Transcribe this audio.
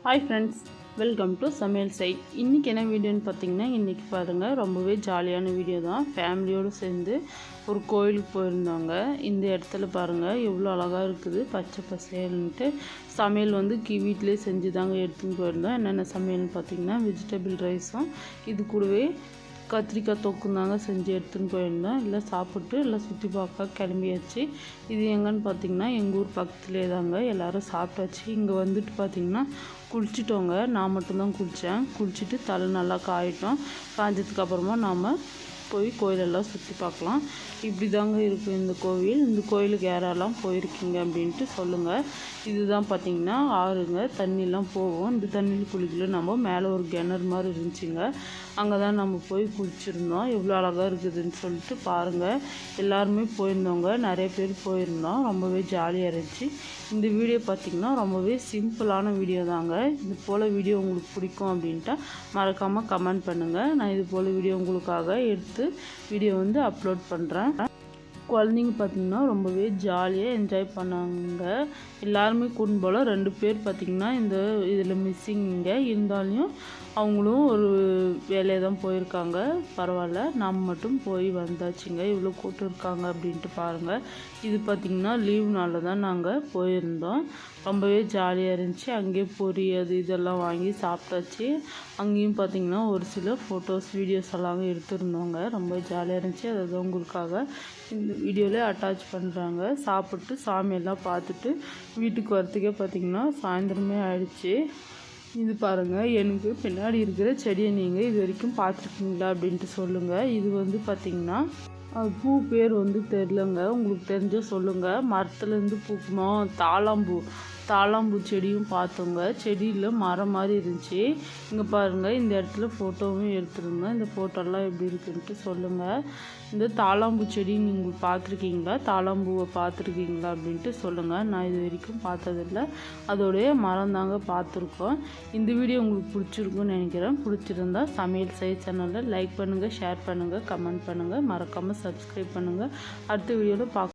Hi friends, welcome to சமையல் side. இன்றைக்கி என்ன வீடியோன்னு பார்த்தீங்கன்னா, இன்றைக்கி பாருங்கள் ரொம்பவே ஜாலியான வீடியோ தான். ஃபேமிலியோடு சேர்ந்து ஒரு கோயிலுக்கு போயிருந்தாங்க. இந்த இடத்துல பாருங்கள் எவ்வளோ அழகாக இருக்குது, பச்சை பசேல்ன்ட்டு. சமையல் வந்து வீட்டிலே செஞ்சு தாங்க எடுத்துன்னு போயிருந்தோம். என்னென்ன சமையல்னு பார்த்தீங்கன்னா, வெஜிடபிள் ரைஸும் இது கூடவே கத்திரிக்காய் தொக்கும் தாங்க செஞ்சு எடுத்துன்னு போயிருந்தோம். எல்லாம் சாப்பிட்டு எல்லாம் சுற்றி பார்க்க கிளம்பியாச்சு. இது எங்கன்னு பார்த்தீங்கன்னா, எங்கள் ஊர் பக்கத்துலேயே தாங்க. எல்லோரும் சாப்பிட்டாச்சு. இங்கே வந்துட்டு பார்த்திங்கன்னா குளிச்சிட்டோங்க. நான் மட்டும்தான் குளித்தேன். குளிச்சுட்டு தலை நல்லா காயிட்டோம். காய்ஞ்சதுக்கப்புறமா நாம் போய் கோயிலெல்லாம் சுற்றி பார்க்கலாம். இப்படி தாங்க இருக்கும் இந்த கோவில். இந்த கோயிலுக்கு யாரெல்லாம் போயிருக்கீங்க அப்படின்ட்டு சொல்லுங்கள். இதுதான் பார்த்திங்கன்னா ஆறுங்க, தண்ணிலாம் போகும். இந்த தண்ணியில் குளிக்கல, நம்ம மேலே ஒரு கிணறு மாதிரி இருந்துச்சுங்க. அங்கே தான் நம்ம போய் குளிச்சுருந்தோம். எவ்வளோ அழகாக இருக்குதுன்னு சொல்லிட்டு பாருங்கள். எல்லாருமே போயிருந்தோங்க, நிறைய பேர் போயிருந்தோம். ரொம்பவே ஜாலியாக இருந்துச்சு. இந்த வீடியோ பார்த்திங்கன்னா ரொம்பவே சிம்பிளான வீடியோ தாங்க. இது போல் வீடியோ உங்களுக்கு பிடிக்கும் அப்படின்ட்டா மறக்காமல் கமெண்ட் பண்ணுங்கள். நான் இது போல் வீடியோ உங்களுக்காக எடுத்து வீடியோ வந்து அப்லோட் பண்ணுறேன். குழந்தைங்க பார்த்திங்கன்னா ரொம்பவே ஜாலியாக என்ஜாய் பண்ணாங்க. எல்லாருமே கூட்டின்னு போல் 2 பேர் பார்த்திங்கன்னா இந்த இதில் மிஸ்ஸிங்க. இருந்தாலும் அவங்களும் ஒரு வேலையை தான் போயிருக்காங்க. பரவாயில்ல, நாம் மட்டும் போய் வந்தாச்சுங்க. இவ்வளோ கூட்டம் இருக்காங்க அப்படின்ட்டு பாருங்கள். இது பார்த்திங்கன்னா லீவ் நாளில் தான் நாங்கள் போயிருந்தோம். ரொம்பவே ஜாலியாக இருந்துச்சு. அங்கேயே பொரி அது இதெல்லாம் வாங்கி சாப்பிட்டாச்சு. அங்கேயும் பார்த்திங்கன்னா ஒரு சில ஃபோட்டோஸ் வீடியோஸ் எல்லாம் எடுத்துருந்தோங்க. ரொம்ப ஜாலியாக இருந்துச்சு. அதை உங்களுக்காக இந்த வீடியோவில் அட்டாச் பண்ணுறாங்க. சாப்பிட்டு சாமியெல்லாம் பார்த்துட்டு வீட்டுக்கு வரத்துக்கே பார்த்திங்கன்னா சாயந்தரமே ஆயிடுச்சு. இது பாருங்கள், எனக்கு பின்னாடி இருக்கிற செடியை நீங்கள் இது வரைக்கும் பார்த்துருக்கீங்களா அப்படின்ட்டு சொல்லுங்கள். இது வந்து பார்த்திங்கன்னா பூ பேர் வந்து தெரிலங்க. உங்களுக்கு தெரிஞ்சால் சொல்லுங்கள். மரத்துலேருந்து பூக்குமா தாளாம்பூ செடியும் பார்த்தோங்க. செடியில் மரம் மாதிரி இருந்துச்சு. இங்கே பாருங்கள், இந்த இடத்துல ஃபோட்டோவும் எடுத்துருந்தேன். இந்த ஃபோட்டோலாம் எப்படி இருக்குன்ட்டு சொல்லுங்கள். இந்த தாளாம்பூ செடி நீங்கள் பார்த்துருக்கீங்களா, தாளாம்பூவை பார்த்துருக்கீங்களா அப்படின்ட்டு சொல்லுங்கள். நான் இது வரைக்கும் பார்த்ததில்ல. அதோடைய மரம் தாங்க பார்த்துருக்கோம். இந்த வீடியோ உங்களுக்கு பிடிச்சிருக்குன்னு நினைக்கிறேன். பிடிச்சிருந்தா சமையல் சைட் சேனலில் லைக் பண்ணுங்கள், ஷேர் பண்ணுங்கள், கமெண்ட் பண்ணுங்கள், மறக்காமல் சப்ஸ்கிரைப் பண்ணுங்கள். அடுத்த வீடியோவில்